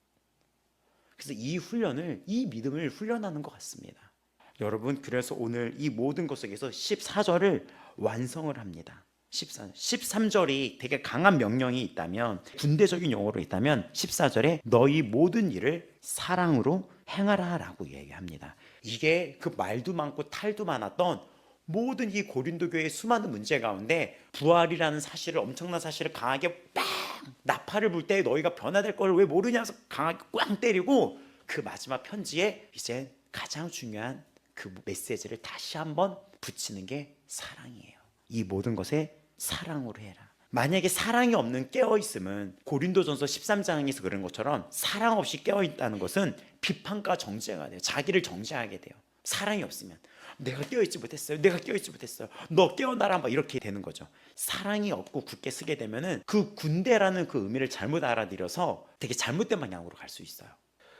그래서 이 믿음을 훈련하는 것 같습니다. 여러분, 그래서 오늘 이 모든 것 속에서 14절을 완성을 합니다. 13절이 되게 강한 명령이 있다면, 군대적인 용어로 있다면 14절에 너희 모든 일을 사랑으로 행하라 라고 얘기합니다. 이게 그 말도 많고 탈도 많았던 모든 이 고린도 교회의 수많은 문제 가운데 부활이라는 사실을, 엄청난 사실을 강하게 빵 나팔을 불 때 너희가 변화될 걸 왜 모르냐면서 강하게 꽝 때리고, 그 마지막 편지에 이제 가장 중요한 그 메시지를 다시 한번 붙이는 게 사랑이에요. 이 모든 것에 사랑으로 해라. 만약에 사랑이 없는 깨어있음은 고린도전서 13장에서 그런 것처럼 사랑 없이 깨어있다는 것은 비판과 정죄가 돼요. 자기를 정죄하게 돼요. 사랑이 없으면 내가 깨어있지 못했어요. 내가 깨어있지 못했어요. 너 깨어나라, 막 이렇게 되는 거죠. 사랑이 없고 굳게 쓰게 되면은 그 군대라는 그 의미를 잘못 알아들여서 되게 잘못된 방향으로 갈 수 있어요.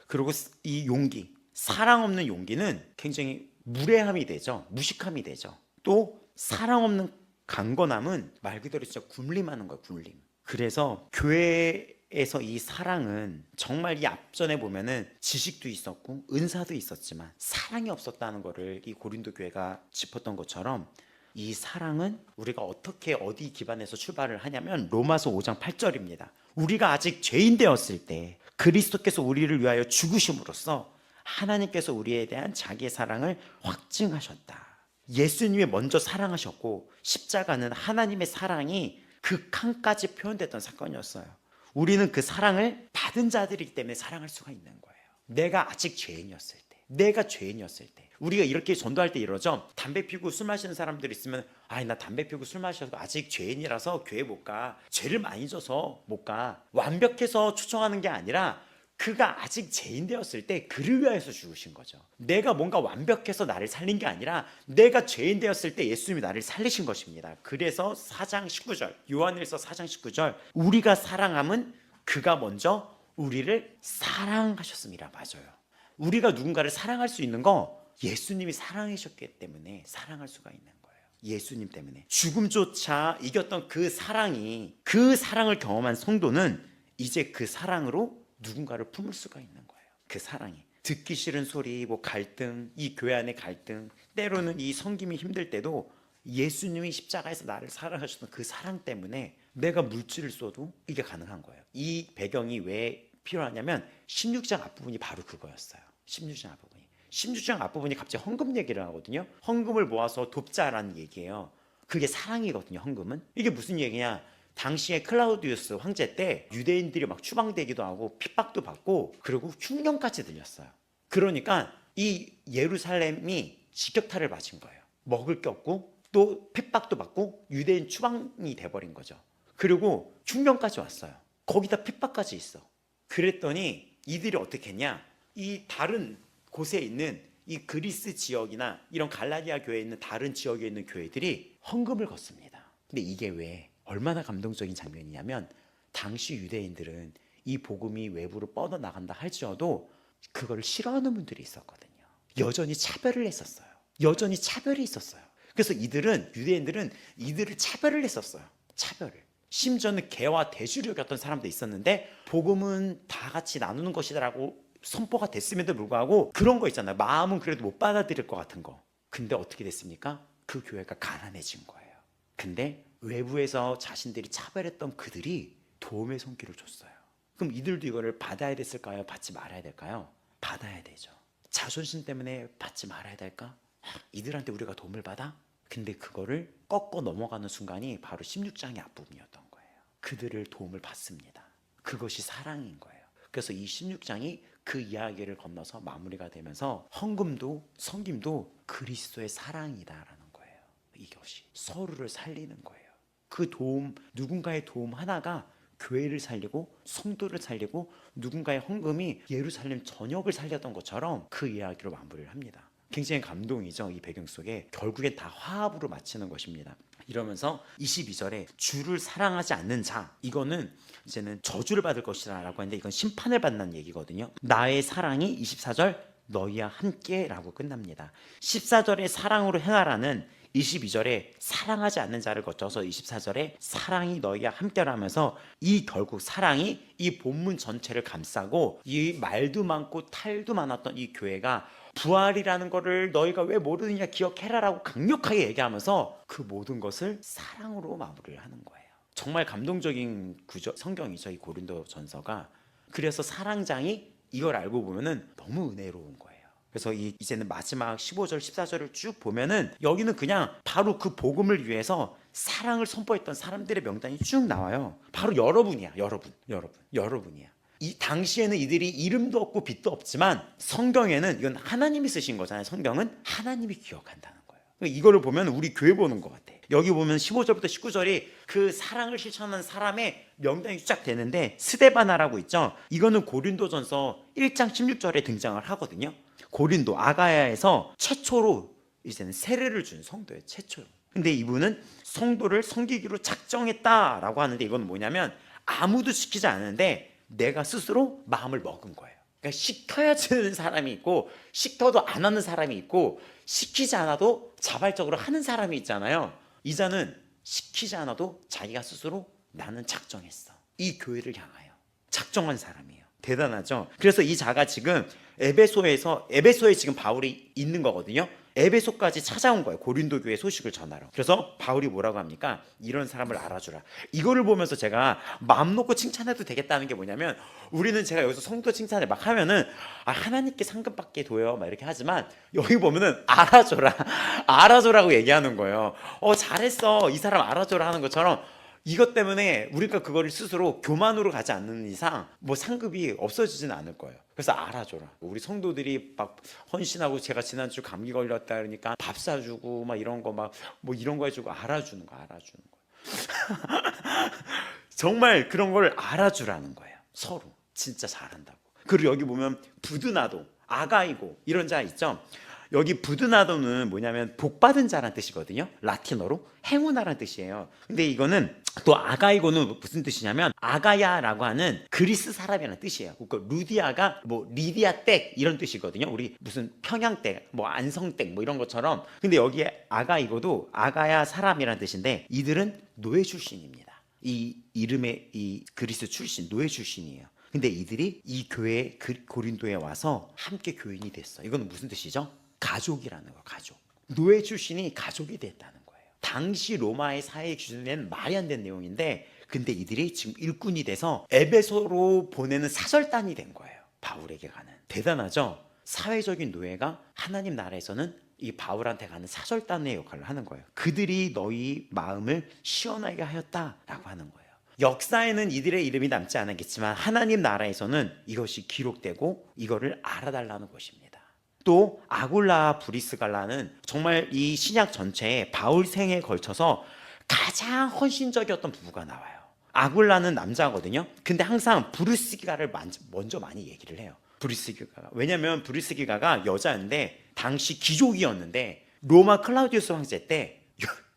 그리고 이 용기, 사랑 없는 용기는 굉장히 무례함이 되죠. 무식함이 되죠. 또 사랑 없는 강건함은 말 그대로 진짜 군림하는 거예요. 군림. 그래서 교회에서 이 사랑은 정말 이 앞전에 보면은 지식도 있었고 은사도 있었지만 사랑이 없었다는 거를 이 고린도 교회가 짚었던 것처럼, 이 사랑은 우리가 어떻게 어디 기반에서 출발을 하냐면 로마서 5장 8절입니다. 우리가 아직 죄인 되었을 때 그리스도께서 우리를 위하여 죽으심으로써 하나님께서 우리에 대한 자기의 사랑을 확증하셨다. 예수님이 먼저 사랑하셨고 십자가는 하나님의 사랑이 극한까지 표현됐던 사건이었어요. 우리는 그 사랑을 받은 자들이기 때문에 사랑할 수가 있는 거예요. 내가 아직 죄인이었을 때, 우리가 이렇게 전도할 때 이러죠. 담배 피우고 술 마시는 사람들 있으면, 나 담배 피우고 술 마셔서 아직 죄인이라서 교회 못 가, 죄를 많이 져서 못 가. 완벽해서 초청하는 게 아니라 그가 아직 죄인 되었을 때 그를 위하여서 죽으신 거죠. 내가 뭔가 완벽해서 나를 살린 게 아니라 내가 죄인 되었을 때 예수님이 나를 살리신 것입니다. 그래서 4장 19절, 요한일서 4장 19절, 우리가 사랑함은 그가 먼저 우리를 사랑하셨습니다. 맞아요. 우리가 누군가를 사랑할 수 있는 거 예수님이 사랑하셨기 때문에 사랑할 수가 있는 거예요. 예수님 때문에 죽음조차 이겼던 그 사랑을 경험한 성도는 이제 그 사랑으로 누군가를 품을 수가 있는 거예요. 그 사랑이 듣기 싫은 소리, 갈등, 이 교회 안의 갈등, 때로는 이 섬김이 힘들 때도 예수님이 십자가에서 나를 사랑하셨던 그 사랑 때문에 내가 물질을 써도 이게 가능한 거예요. 이 배경이 왜 필요하냐면 16장 앞부분이 바로 그거였어요. 16장 앞부분이 갑자기 헌금 얘기를 하거든요. 헌금을 모아서 돕자라는 얘기예요. 그게 사랑이거든요. 헌금은. 이게 무슨 얘기냐, 당시에 클라우디우스 황제 때 유대인들이 막 추방되기도 하고 핍박도 받고 그리고 흉년까지 들렸어요. 그러니까 이 예루살렘이 직격탄을 맞은 거예요. 먹을 게 없고 또 핍박도 받고 유대인 추방이 돼버린 거죠. 그리고 흉년까지 왔어요. 거기다 핍박까지 있어. 그랬더니 이들이 어떻게 했냐, 이 다른 곳에 있는 이 그리스 지역이나 이런 갈라디아 교회에 있는 다른 지역에 있는 교회들이 헌금을 걷습니다. 근데 이게 왜 얼마나 감동적인 장면이냐면, 당시 유대인들은 이 복음이 외부로 뻗어나간다 할지라도 그걸 싫어하는 분들이 있었거든요. 여전히 차별을 했었어요. 여전히 차별이 있었어요. 그래서 유대인들은 이들을 차별을 했었어요. 차별을. 심지어는 개와 대주력이었던 사람도 있었는데 복음은 다 같이 나누는 것이다라고 선포가 됐음에도 불구하고 그런 거 있잖아요. 마음은 그래도 못 받아들일 것 같은 거. 근데 어떻게 됐습니까? 그 교회가 가난해진 거예요. 근데 외부에서 자신들이 차별했던 그들이 도움의 손길을 줬어요. 그럼 이들도 이거를 받아야 됐을까요? 받지 말아야 될까요? 받아야 되죠. 자존심 때문에 받지 말아야 될까? 이들한테 우리가 도움을 받아? 근데 그거를 꺾고 넘어가는 순간이 바로 16장의 앞부분이었던 거예요. 그들을 도움을 받습니다. 그것이 사랑인 거예요. 그래서 이 16장이 그 이야기를 건너서 마무리가 되면서 헌금도 섬김도 그리스도의 사랑이다라는 거예요. 이것이 서로를 살리는 거예요. 그 도움, 누군가의 도움 하나가 교회를 살리고 성도를 살리고 누군가의 헌금이 예루살렘 전역을 살렸던 것처럼 그 이야기로 마무리를 합니다. 굉장히 감동이죠. 이 배경 속에 결국엔 다 화합으로 마치는 것입니다. 이러면서 22절에 주를 사랑하지 않는 자, 이거는 이제는 저주를 받을 것이다 라고 하는데 이건 심판을 받는 얘기거든요. 나의 사랑이 24절 너희와 함께 라고 끝납니다. 14절에 사랑으로 행하라는 22절에 사랑하지 않는 자를 거쳐서 24절에 사랑이 너희와 함께라 하면서 이 결국 사랑이 이 본문 전체를 감싸고 이 말도 많고 탈도 많았던 이 교회가 부활이라는 거를 너희가 왜 모르느냐 기억해라라고 강력하게 얘기하면서 그 모든 것을 사랑으로 마무리를 하는 거예요. 정말 감동적인 구절 성경이죠, 이 고린도전서가. 그래서 사랑장이 이걸 알고 보면은 너무 은혜로운 거예요. 그래서 이제는 마지막 15절 14절을 쭉 보면은 여기는 그냥 바로 그 복음을 위해서 사랑을 선포했던 사람들의 명단이 쭉 나와요. 바로 여러분이야. 여러분이야. 이 당시에는 이들이 이름도 없고 빛도 없지만 성경에는 이건 하나님이 쓰신 거잖아요. 성경은 하나님이 기억한다는 거예요. 그러니까 이거를 보면 우리 교회 보는 것 같아. 여기 보면 15절부터 19절이 그 사랑을 실천하는 사람의 명단이 쫙 되는데 스데바나라고 있죠. 이거는 고린도전서 1장 16절에 등장을 하거든요. 고린도 아가야에서 최초로 이제는 세례를 준 성도예요. 최초로. 근데 이분은 성도를 섬기기로 작정했다라고 하는데 이건 뭐냐면 아무도 시키지 않는데 내가 스스로 마음을 먹은 거예요. 그러니까 시켜야 되는 사람이 있고 시켜도 안 하는 사람이 있고 시키지 않아도 자발적으로 하는 사람이 있잖아요. 이 자는 시키지 않아도 자기가 스스로 나는 작정했어. 이 교회를 향하여 작정한 사람이에요. 대단하죠. 그래서 이 자가 지금 에베소에 지금 바울이 있는 거거든요. 에베소까지 찾아온 거예요. 고린도 교회 소식을 전하러. 그래서 바울이 뭐라고 합니까? 이런 사람을 알아주라. 이거를 보면서 제가 마음 놓고 칭찬해도 되겠다는 게 뭐냐면 우리는 제가 여기서 성도 칭찬을 막 하면은 하나님께 상급 받게 둬요 막 이렇게 하지만 여기 보면은 알아줘라고 얘기하는 거예요. 잘했어, 이 사람 알아줘라 하는 것처럼 이것 때문에 우리가 그거를 스스로 교만으로 가지 않는 이상 뭐 상급이 없어지지는 않을 거예요. 그래서 알아줘라. 우리 성도들이 막 헌신하고 제가 지난주 감기 걸렸다 그러니까 밥 사주고 막 이런 거 막 뭐 이런 거 해주고 알아주는 거. 정말 그런 걸 알아주라는 거예요. 서로 진짜 잘한다고. 그리고 여기 보면 부드나도, 아가이고 이런 자 있죠. 여기 부드나도는 뭐냐면 복받은 자란 뜻이거든요. 라틴어로 행운아란 뜻이에요. 근데 이거는 또 아가이고는 무슨 뜻이냐면 아가야라고 하는 그리스 사람이라는 뜻이에요. 그러니까 루디아가 뭐 리디아 댁 이런 뜻이거든요. 우리 무슨 평양댁, 뭐 안성댁 뭐 이런 것처럼. 근데 여기에 아가이고도 아가야 사람이라는 뜻인데 이들은 노예 출신입니다. 이 이름의 이 그리스 출신, 노예 출신이에요. 근데 이들이 이 교회 고린도에 와서 함께 교인이 됐어. 이건 무슨 뜻이죠? 가족이라는 거, 가족. 노예 출신이 가족이 됐다는 거예요. 당시 로마의 사회 기준에는 말이 안 되는 내용인데 근데 이들이 지금 일꾼이 돼서 에베소로 보내는 사절단이 된 거예요. 바울에게 가는. 대단하죠? 사회적인 노예가 하나님 나라에서는 이 바울한테 가는 사절단의 역할을 하는 거예요. 그들이 너희 마음을 시원하게 하였다라고 하는 거예요. 역사에는 이들의 이름이 남지 않았겠지만 하나님 나라에서는 이것이 기록되고 이거를 알아달라는 것입니다. 또 아굴라 브리스갈라는 정말 이 신약 전체에 바울 생에 걸쳐서 가장 헌신적이었던 부부가 나와요. 아굴라는 남자거든요. 근데 항상 브리스기가를 먼저 많이 얘기를 해요. 브리스기가가. 왜냐면 브리스기가가 여자인데 당시 귀족이었는데 로마 클라우디우스 황제 때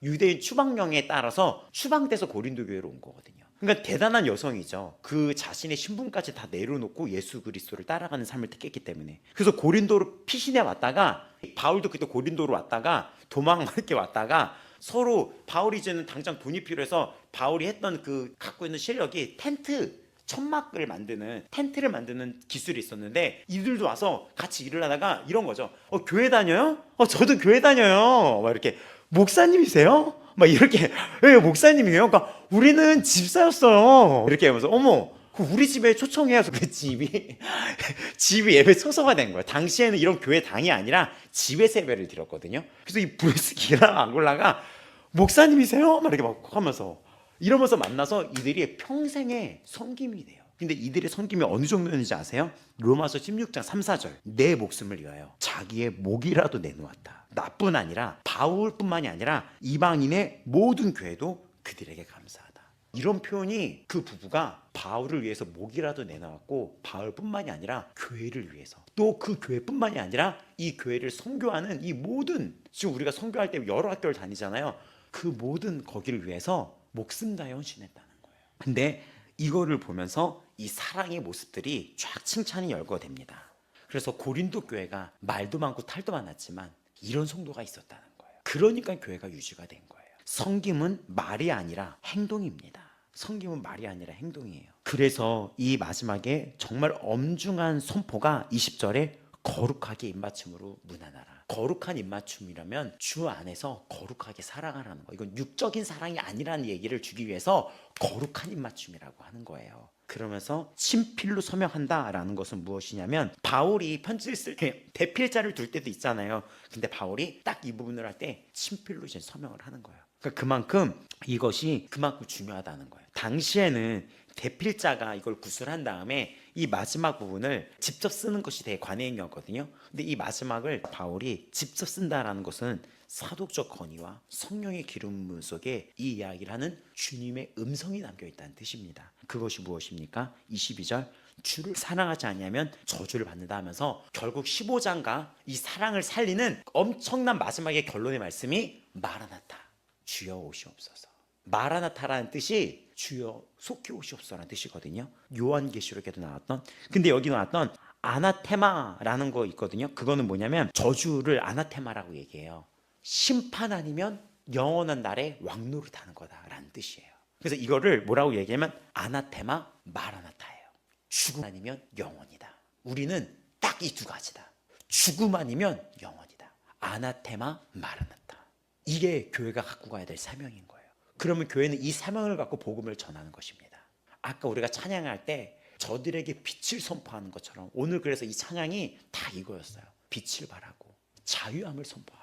유대인 추방령에 따라서 추방돼서 고린도 교회로 온 거거든요. 그러니까 대단한 여성이죠. 그 자신의 신분까지 다 내려놓고 예수 그리스도를 따라가는 삶을 택했기 때문에. 그래서 고린도로 피신해 왔다가 바울도 그때 고린도로 왔다가 도망갈게 왔다가 서로 바울이 이제는 당장 돈이 필요해서 바울이 했던 그 갖고 있는 실력이 천막을 만드는 텐트를 만드는 기술이 있었는데 이들도 와서 같이 일을 하다가 이런 거죠. 교회 다녀요? 저도 교회 다녀요. 막 이렇게 목사님이세요? 막 이렇게 예, 목사님이에요. 그러니까 우리는 집사였어요. 이렇게 하면서 어머 우리 집에 초청해서 그 집이 예배 처소가 된 거예요. 당시에는 이런 교회 당이 아니라 집에서 예배를 드렸거든요. 그래서 이 브리스기랑 아굴라가 목사님이세요? 막 이렇게 막 하면서 이러면서 만나서 이들이 평생의 섬김이 돼요. 근데 이들의 섬김이 어느 정도였는지 아세요? 로마서 16장 3, 4절 내 목숨을 위하여 자기의 목이라도 내놓았다. 나뿐 아니라 바울뿐만이 아니라 이방인의 모든 교회도 그들에게 감사하다. 이런 표현이 그 부부가 바울을 위해서 목이라도 내놓았고 바울뿐만이 아니라 교회를 위해서 또 그 교회뿐만이 아니라 이 교회를 선교하는 이 모든 지금 우리가 선교할 때 여러 학교를 다니잖아요. 그 모든 거기를 위해서 목숨 다해 헌신했다는 거예요. 근데 이거를 보면서 이 사랑의 모습들이 쫙 칭찬이 열거됩니다. 그래서 고린도 교회가 말도 많고 탈도 많았지만 이런 성도가 있었다는 거예요. 그러니까 교회가 유지가 된 거예요. 섬김은 말이 아니라 행동입니다. 섬김은 말이 아니라 행동이에요. 그래서 이 마지막에 정말 엄중한 선포가 20절에 거룩하게 입맞춤으로 문안하라. 거룩한 입맞춤이라면 주 안에서 거룩하게 살아가라는 거. 이건 육적인 사랑이 아니라는 얘기를 주기 위해서 거룩한 입맞춤이라고 하는 거예요. 그러면서 친필로 서명한다라는 것은 무엇이냐면, 바울이 편지를 쓸 때 대필자를 둘 때도 있잖아요. 근데 바울이 딱 이 부분을 할 때 친필로 이제 서명을 하는 거예요. 그러니까 그만큼 이것이 그만큼 중요하다는 거예요. 당시에는 대필자가 이걸 구술한 다음에 이 마지막 부분을 직접 쓰는 것이 되게 관행이었거든요. 근데 이 마지막을 바울이 직접 쓴다라는 것은 사도적 건의와 성령의 기름 속에 이 이야기를 하는 주님의 음성이 담겨 있다는 뜻입니다. 그것이 무엇입니까? 22절, 주를 사랑하지 아니하면 저주를 받는다 하면서 결국 15장과 이 사랑을 살리는 엄청난 마지막의 결론의 말씀이 마라나타, 주여 오시옵소서. 마라나타라는 뜻이 주여 속히 오시옵소서라는 뜻이거든요. 요한계시록에도 나왔던, 근데 여기 나왔던 아나테마라는 거 있거든요. 그거는 뭐냐면 저주를 아나테마라고 얘기해요. 심판 아니면 영원한 날에 왕노릇하는 거다라는 뜻이에요. 그래서 이거를 뭐라고 얘기하면 아나테마 마라나타예요. 죽음 아니면 영원이다. 우리는 딱 이 두 가지다. 죽음 아니면 영원이다. 아나테마 마라나타. 이게 교회가 갖고 가야 될 사명인 거예요. 그러면 교회는 이 사명을 갖고 복음을 전하는 것입니다. 아까 우리가 찬양할 때 저들에게 빛을 선포하는 것처럼 오늘 그래서 이 찬양이 다 이거였어요. 빛을 바라고 자유함을 선포하라고.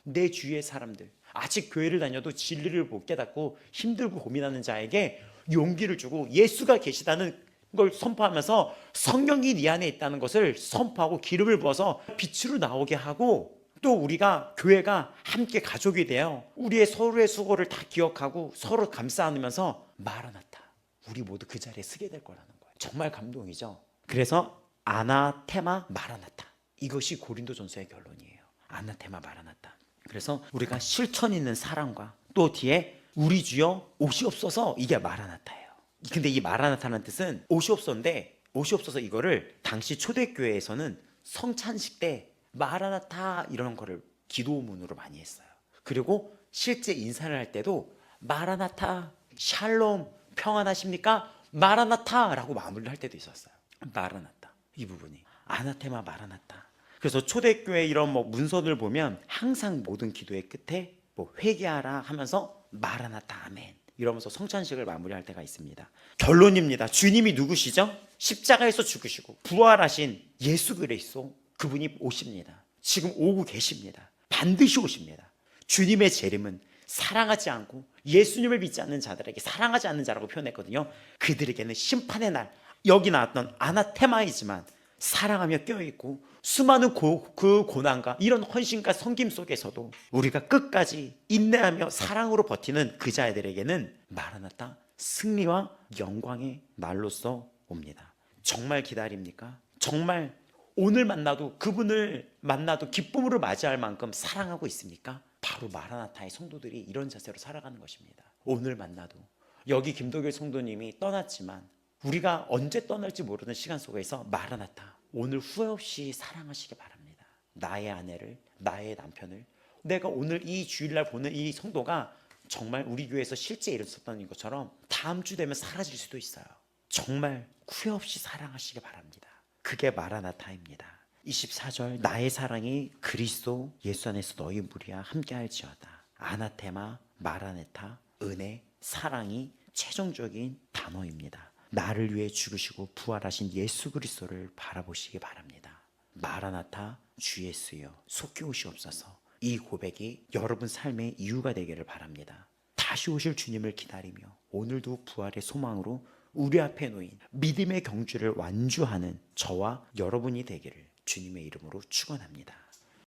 내 주위의 사람들, 아직 교회를 다녀도 진리를 못 깨닫고 힘들고 고민하는 자에게 용기를 주고 예수가 계시다는 걸 선포하면서 성령이 네 안에 있다는 것을 선포하고 기름을 부어서 빛으로 나오게 하고, 또 우리가 교회가 함께 가족이 되어 우리의 서로의 수고를 다 기억하고 서로 감싸 안으면서 마라나타, 우리 모두 그 자리에 서게 될 거라는 거예요. 정말 감동이죠. 그래서 아나테마 마라나타, 이것이 고린도전서의 결론이에요. 아나테마 마라나타. 그래서 우리가 실천 있는 사랑과 또 뒤에 우리 주여 오시옵소서, 이게 마라나타예요. 근데 이 마라나타라는 뜻은 오시옵소서인데, 오시옵소서 이거를 당시 초대교회에서는 성찬식 때 마라나타 이런 거를 기도문으로 많이 했어요. 그리고 실제 인사를 할 때도 마라나타, 샬롬, 평안하십니까? 마라나타라고 마무리를 할 때도 있었어요. 마라나타, 이 부분이 아나테마 마라나타. 그래서 초대교회 이런 문서들 보면 항상 모든 기도의 끝에 회개하라 하면서 마라나타 아멘 이러면서 성찬식을 마무리할 때가 있습니다. 결론입니다. 주님이 누구시죠? 십자가에서 죽으시고 부활하신 예수 그리스도, 그분이 오십니다. 지금 오고 계십니다. 반드시 오십니다. 주님의 재림은 사랑하지 않고 예수님을 믿지 않는 자들에게, 사랑하지 않는 자라고 표현했거든요. 그들에게는 심판의 날, 여기 나왔던 아나테마이지만 사랑하며 껴있고 수많은 그 고난과 이런 헌신과 섬김 속에서도 우리가 끝까지 인내하며 사랑으로 버티는 그 자들에게는 마라나타, 승리와 영광의 날로서 옵니다. 정말 기다립니까? 정말 오늘 만나도, 그분을 만나도 기쁨으로 맞이할 만큼 사랑하고 있습니까? 바로 마라나타의 성도들이 이런 자세로 살아가는 것입니다. 오늘 만나도, 여기 김도길 성도님이 떠났지만 우리가 언제 떠날지 모르는 시간 속에서 마라나타, 오늘 후회 없이 사랑하시기 바랍니다. 나의 아내를, 나의 남편을, 내가 오늘 이 주일날 보는 이 성도가 정말 우리 교회에서 실제 일어섰던 것처럼 다음 주 되면 사라질 수도 있어요. 정말 후회 없이 사랑하시기 바랍니다. 그게 마라나타입니다. 24절, 나의 사랑이 그리스도 예수 안에서 너희 무리와 함께할지어다. 아나테마, 마라나타, 은혜, 사랑이 최종적인 단어입니다. 나를 위해 죽으시고 부활하신 예수 그리스도를 바라보시기 바랍니다. 마라나타, 주 예수여 속히 오시옵소서. 이 고백이 여러분 삶의 이유가 되기를 바랍니다. 다시 오실 주님을 기다리며 오늘도 부활의 소망으로 우리 앞에 놓인 믿음의 경주를 완주하는 저와 여러분이 되기를 주님의 이름으로 축원합니다.